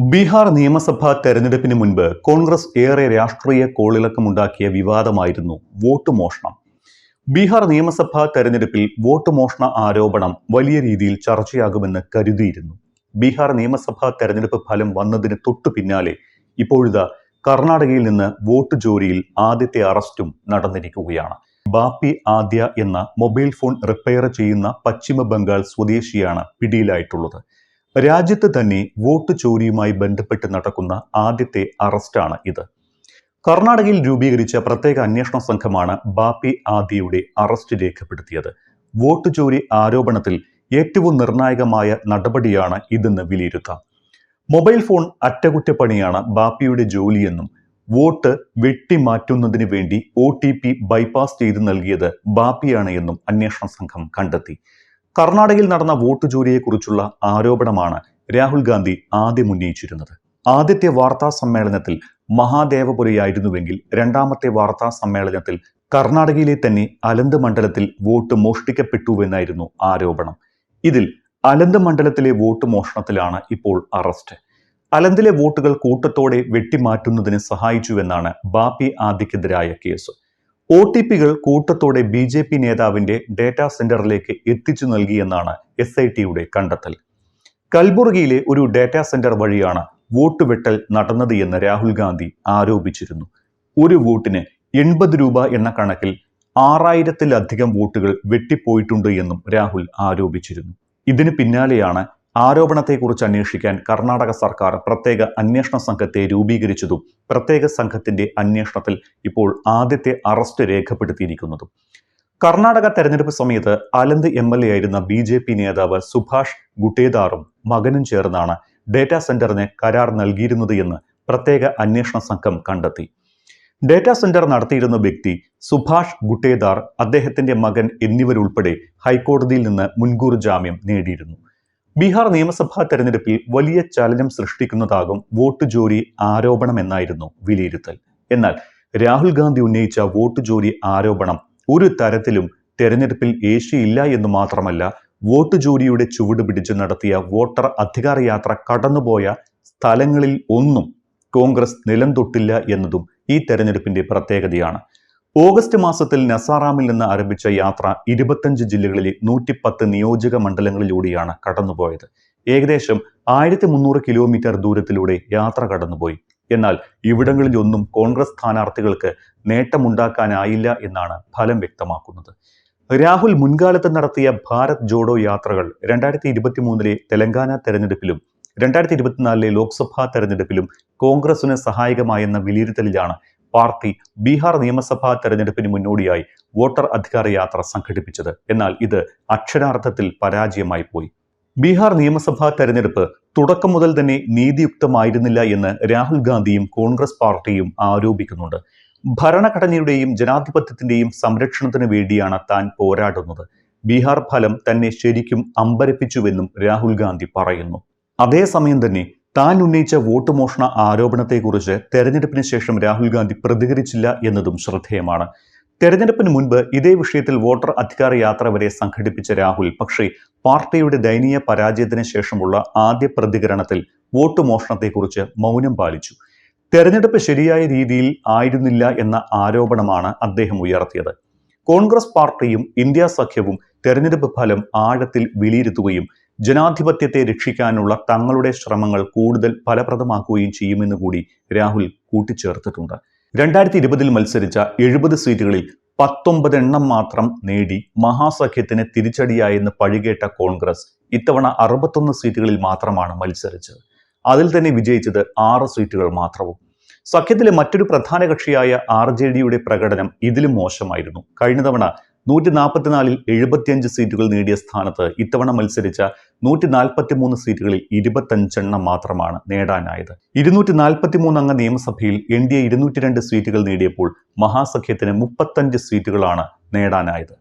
ബീഹാർ നിയമസഭാ തെരഞ്ഞെടുപ്പിന് മുൻപ് കോൺഗ്രസ് ഏറെ രാഷ്ട്രീയ കോളിളക്കമുണ്ടാക്കിയ വിവാദമായിരുന്നു വോട്ട് മോഷണം. ബീഹാർ നിയമസഭാ തെരഞ്ഞെടുപ്പിൽ വോട്ട് മോഷണ ആരോപണം വലിയ രീതിയിൽ ചർച്ചയാകുമെന്ന് കരുതിയിരുന്നു. ബീഹാർ നിയമസഭാ തെരഞ്ഞെടുപ്പ് ഫലം വന്നതിന് തൊട്ടു പിന്നാലെ ഇപ്പോഴിതാ കർണാടകയിൽ നിന്ന് വോട്ട് ചോരിയിൽ ആദ്യത്തെ അറസ്റ്റും നടന്നിരിക്കുകയാണ്. ബാപ്പി ആദ്യ എന്ന മൊബൈൽ ഫോൺ റിപ്പയർ ചെയ്യുന്ന പശ്ചിമ ബംഗാൾ സ്വദേശിയാണ് പിടിയിലായിട്ടുള്ളത്. രാജ്യത്ത് തന്നെ വോട്ട് ചോരിയുമായി ബന്ധപ്പെട്ട് നടക്കുന്ന ആദ്യത്തെ അറസ്റ്റാണ് ഇത്. കർണാടകയിൽ രൂപീകരിച്ച പ്രത്യേക അന്വേഷണ സംഘമാണ് ബാപ്പി ആദ്യയുടെ അറസ്റ്റ് രേഖപ്പെടുത്തിയത്. വോട്ട് ചോരി ആരോപണത്തിൽ ഏറ്റവും നിർണായകമായ നടപടിയാണ് ഇതെന്ന് വിലയിരുത്താം. മൊബൈൽ ഫോൺ അറ്റകുറ്റപ്പണിയാണ് ബാപ്പിയുടെ ജോലിയെന്നും വോട്ട് വെട്ടിമാറ്റുന്നതിന് വേണ്ടി OTP ബൈപ്പാസ് ചെയ്ത് നൽകിയത് ബാപ്പിയാണ് എന്നും അന്വേഷണ സംഘം കണ്ടെത്തി. കർണാടകയിൽ നടന്ന വോട്ട് ചോരിയെക്കുറിച്ചുള്ള ആരോപണമാണ് രാഹുൽ ഗാന്ധി ആദ്യം ഉന്നയിച്ചിരുന്നത്. ആദ്യത്തെ വാർത്താ സമ്മേളനത്തിൽ മഹാദേവപുരയായിരുന്നുവെങ്കിൽ രണ്ടാമത്തെ വാർത്താ സമ്മേളനത്തിൽ കർണാടകയിലെ തന്നെ അലന്ത് മണ്ഡലത്തിൽ വോട്ട് മോഷ്ടിക്കപ്പെട്ടുവെന്നായിരുന്നു ആരോപണം. ഇതിൽ അലന്ത് മണ്ഡലത്തിലെ വോട്ട് മോഷണത്തിലാണ് ഇപ്പോൾ അറസ്റ്റ്. അലന്തിലെ വോട്ടുകൾ കൂട്ടത്തോടെ വെട്ടിമാറ്റുന്നതിന് സഹായിച്ചുവെന്നാണ് ബാപ്പി ആദ്യക്കെതിരായ കേസ്. OTPകൾ കൂട്ടത്തോടെ BJP നേതാവിന്റെ ഡേറ്റാ സെന്ററിലേക്ക് എത്തിച്ചു നൽകിയെന്നാണ് SITയുടെ കണ്ടെത്തൽ. കൽബുർഗിയിലെ ഒരു ഡേറ്റാ സെന്റർ വഴിയാണ് വോട്ട് വെട്ടൽ നടന്നത് എന്ന് രാഹുൽ ഗാന്ധി ആരോപിച്ചിരുന്നു. ഒരു വോട്ടിന് 80 രൂപ എന്ന കണക്കിൽ 6000-ലധികം വോട്ടുകൾ വെട്ടിപ്പോയിട്ടുണ്ട് എന്നും രാഹുൽ ആരോപിച്ചിരുന്നു. ഇതിന് പിന്നാലെയാണ് ആരോപണത്തെക്കുറിച്ച് അന്വേഷിക്കാൻ കർണാടക സർക്കാർ പ്രത്യേക അന്വേഷണ സംഘത്തെ രൂപീകരിച്ചതും പ്രത്യേക സംഘത്തിന്റെ അന്വേഷണത്തിൽ ഇപ്പോൾ ആദ്യത്തെ അറസ്റ്റ് രേഖപ്പെടുത്തിയിരിക്കുന്നതും. കർണാടക തെരഞ്ഞെടുപ്പ് സമയത്ത് അലന്ത് MLA ആയിരുന്ന BJP നേതാവ് സുഭാഷ് ഗുട്ടേദാറും മകനും ചേർന്നാണ് ഡേറ്റാ സെന്ററിന് കരാർ നൽകിയിരുന്നത് എന്ന് പ്രത്യേക അന്വേഷണ സംഘം കണ്ടെത്തി. ഡേറ്റാ സെന്റർ നടത്തിയിരുന്ന വ്യക്തി സുഭാഷ് ഗുട്ടേദാർ, അദ്ദേഹത്തിന്റെ മകൻ എന്നിവരുൾപ്പെടെ ഹൈക്കോടതിയിൽ നിന്ന് മുൻകൂർ ജാമ്യം നേടിയിരുന്നു. ബീഹാർ നിയമസഭാ തെരഞ്ഞെടുപ്പിൽ വലിയ ചലനം സൃഷ്ടിക്കുന്നതാകും വോട്ട് ചോരി ആരോപണമെന്നായിരുന്നു വിലയിരുത്തൽ. എന്നാൽ രാഹുൽ ഗാന്ധി ഉന്നയിച്ച വോട്ട് ചോരി ആരോപണം ഒരു തരത്തിലും തെരഞ്ഞെടുപ്പിൽ ഏശിയില്ല എന്ന് മാത്രമല്ല, വോട്ട് ചോരിയുടെ ചുവട് പിടിച്ച് നടത്തിയ വോട്ടർ അധികാര യാത്ര കടന്നുപോയ സ്ഥലങ്ങളിൽ ഒന്നും കോൺഗ്രസ് നിലം തൊട്ടില്ല എന്നതും ഈ തെരഞ്ഞെടുപ്പിന്റെ പ്രത്യേകതയാണ്. ഓഗസ്റ്റ് മാസത്തിൽ നസാറാമിൽ നിന്ന് ആരംഭിച്ച യാത്ര 25 ജില്ലകളിലെ 110 നിയോജക മണ്ഡലങ്ങളിലൂടെയാണ് കടന്നുപോയത്. ഏകദേശം 1300 കിലോമീറ്റർ ദൂരത്തിലൂടെ യാത്ര കടന്നുപോയി. എന്നാൽ ഇവിടങ്ങളിലൊന്നും കോൺഗ്രസ് സ്ഥാനാർത്ഥികൾക്ക് നേട്ടമുണ്ടാക്കാനായില്ല എന്നാണ് ഫലം വ്യക്തമാക്കുന്നത്. രാഹുൽ മുൻകാലത്ത് നടത്തിയ ഭാരത് ജോഡോ യാത്രകൾ 2023 തെലങ്കാന തെരഞ്ഞെടുപ്പിലും 2024 ലോക്സഭാ തെരഞ്ഞെടുപ്പിലും കോൺഗ്രസിന് സഹായകമായെന്ന വിലയിരുത്തലിലാണ് പാർട്ടി ബീഹാർ നിയമസഭാ തെരഞ്ഞെടുപ്പിന് മുന്നോടിയായി വോട്ടർ അധികാര യാത്ര സംഘടിപ്പിച്ചത്. എന്നാൽ ഇത് അക്ഷരാർത്ഥത്തിൽ പരാജയമായി പോയി. ബീഹാർ നിയമസഭാ തെരഞ്ഞെടുപ്പ് തുടക്കം മുതൽ തന്നെ നീതിയുക്തമായിരുന്നില്ല എന്ന് രാഹുൽ ഗാന്ധിയും കോൺഗ്രസ് പാർട്ടിയും ആരോപിക്കുന്നുണ്ട്. ഭരണഘടനയുടെയും ജനാധിപത്യത്തിന്റെയും സംരക്ഷണത്തിന് വേണ്ടിയാണ് താൻ പോരാടുന്നത്. ബീഹാർ ഫലം തന്നെ ശരിക്കും അമ്പരപ്പിച്ചുവെന്നും രാഹുൽ ഗാന്ധി പറയുന്നു. അതേസമയം തന്നെ താൻ ഉന്നയിച്ച വോട്ട് മോഷണ ആരോപണത്തെക്കുറിച്ച് തെരഞ്ഞെടുപ്പിന് ശേഷം രാഹുൽ ഗാന്ധി പ്രതികരിച്ചില്ല എന്നതും ശ്രദ്ധേയമാണ്. തെരഞ്ഞെടുപ്പിന് മുൻപ് ഇതേ വിഷയത്തിൽ വോട്ടർ അധികാര യാത്ര വരെ സംഘടിപ്പിച്ച രാഹുൽ പക്ഷേ പാർട്ടിയുടെ ദയനീയ പരാജയത്തിന് ശേഷമുള്ള ആദ്യ പ്രതികരണത്തിൽ വോട്ട് മോഷണത്തെക്കുറിച്ച് മൗനം പാലിച്ചു. തെരഞ്ഞെടുപ്പ് ശരിയായ രീതിയിൽ ആയിരുന്നില്ല എന്ന ആരോപണമാണ് അദ്ദേഹം ഉയർത്തിയത്. കോൺഗ്രസ് പാർട്ടിയും ഇന്ത്യ സഖ്യവും തെരഞ്ഞെടുപ്പ് ഫലം ആഴത്തിൽ വിലയിരുത്തുകയും ജനാധിപത്യത്തെ രക്ഷിക്കാനുള്ള തങ്ങളുടെ ശ്രമങ്ങൾ കൂടുതൽ ഫലപ്രദമാക്കുകയും ചെയ്യുമെന്ന് കൂടി രാഹുൽ കൂട്ടിച്ചേർത്തിട്ടുണ്ട്. 2020 മത്സരിച്ച 70 സീറ്റുകളിൽ 19 എണ്ണം മാത്രം നേടി മഹാസഖ്യത്തിന് തിരിച്ചടിയായെന്ന് പഴികേട്ട കോൺഗ്രസ് ഇത്തവണ 61 സീറ്റുകളിൽ മാത്രമാണ് മത്സരിച്ചത്. അതിൽ തന്നെ വിജയിച്ചത് 6 സീറ്റുകൾ മാത്രവും. സഖ്യത്തിലെ മറ്റൊരു പ്രധാന കക്ഷിയായ RJDയുടെ പ്രകടനം ഇതിലും മോശമായിരുന്നു. കഴിഞ്ഞ തവണ 144-ൽ 75 സീറ്റുകൾ നേടിയ സ്ഥാനത്ത് ഇത്തവണ മത്സരിച്ച 143 സീറ്റുകളിൽ 25 എണ്ണം മാത്രമാണ് നേടാനായത്. 243 അംഗ നിയമസഭയിൽ NDA 202 സീറ്റുകൾ നേടിയപ്പോൾ മഹാസഖ്യത്തിന് 35 സീറ്റുകളാണ് നേടാനായത്.